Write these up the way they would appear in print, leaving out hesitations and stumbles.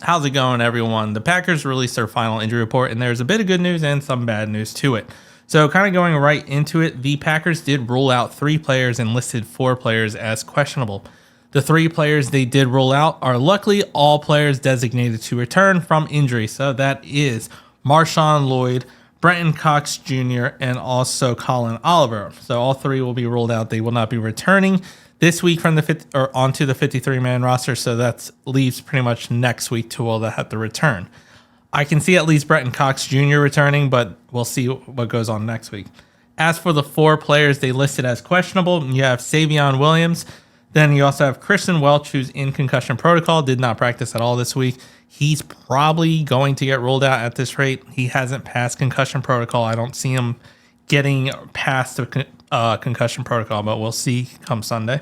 How's it going, everyone? The Packers released their final injury report, and there's a bit of good news and some bad news to it. So kind of going right into it, the Packers did rule out 3 players and listed 4 players as questionable. The 3 players they did rule out are luckily all players designated to return from injury. So that is Marshawn Lloyd, Brenton Cox Jr., and also Colin Oliver. So all 3 will be ruled out. They will not be returning this week from the onto the 53-man roster. So that leaves pretty much next week to all that have to return. I can see at least Brenton Cox Jr. returning, but we'll see what goes on next week. As for the 4 players they listed as questionable, you have Savion Williams. Then you also have Christian Welch, who's in concussion protocol, did not practice at all this week. He's probably going to get ruled out at this rate. He hasn't passed concussion protocol. I don't see him getting past the concussion protocol, but we'll see come Sunday.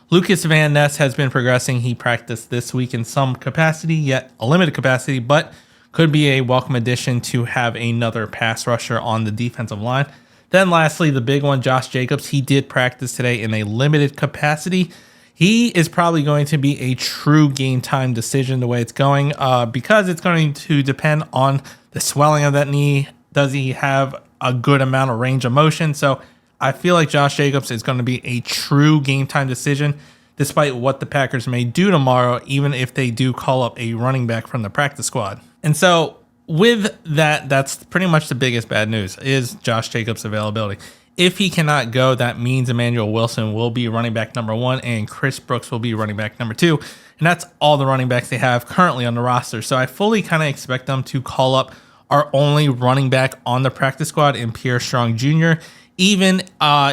Lucas Van Ness has been progressing. He practiced this week in some capacity, yet a limited capacity, but could be a welcome addition to have another pass rusher on the defensive line. Then lastly, the big one, Josh Jacobs. He did practice today in a limited capacity. He is probably going to be a true game time decision the way it's going, because it's going to depend on the swelling of that knee. Does he have a good amount of range of motion? So I feel like Josh Jacobs is going to be a true game time decision, despite what the Packers may do tomorrow, even if they do call up a running back from the practice squad. And so with that, that's pretty much the biggest bad news is Josh Jacobs' availability. If he cannot go, that means Emmanuel Wilson will be running back number 1 and Chris Brooks will be running back number 2. And that's all the running backs they have currently on the roster. So I fully kind of expect them to call up our only running back on the practice squad in Pierre Strong Jr. Even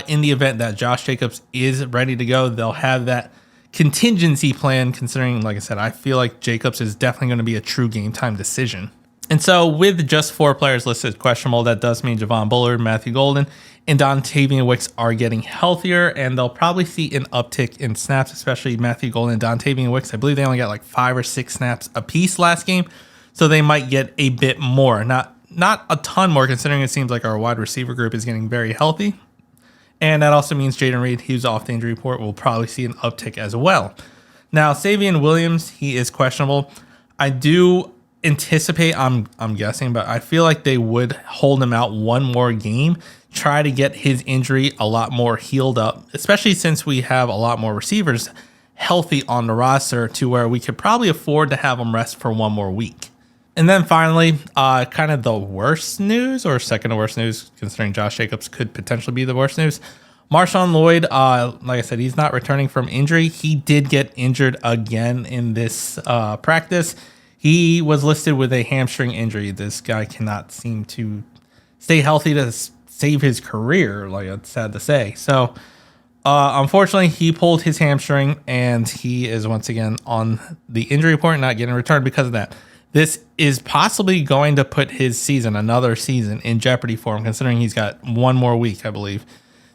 in the event that Josh Jacobs is ready to go, they'll have that contingency plan considering, like I said, I feel like Jacobs is definitely going to be a true game time decision. And so with just 4 players listed questionable, that does mean Javon Bullard, Matthew Golden, and Dontavian Wicks are getting healthier, and they'll probably see an uptick in snaps, especially Matthew Golden and Dontavian Wicks. I believe they only got like 5 or 6 snaps apiece last game, so they might get a bit more. Not a ton more, considering it seems like our wide receiver group is getting very healthy. And that also means Jaden Reed, who's off the injury report, will probably see an uptick as well. Now, Savion Williams, he is questionable. I do anticipate, I'm guessing, but I feel like they would hold him out one more game, try to get his injury a lot more healed up, especially since we have a lot more receivers healthy on the roster to where we could probably afford to have him rest for one more week. And then finally, kind of the worst news, or second to worst news, considering Josh Jacobs could potentially be the worst news. Marshawn Lloyd, like I said, he's not returning from injury. He did get injured again in this practice. He was listed with a hamstring injury. This guy cannot seem to stay healthy to save his career, like it's sad to say. So, unfortunately, he pulled his hamstring, and he is once again on the injury report, not getting returned because of that. This is possibly going to put his season, another season, in jeopardy for him, considering he's got one more week, I believe,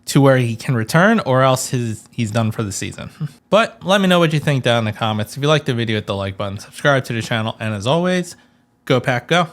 to where he can return, or else he's done for the season. But let me know what you think down in the comments. If you liked the video, hit the like button, subscribe to the channel, and as always, go Pack Go.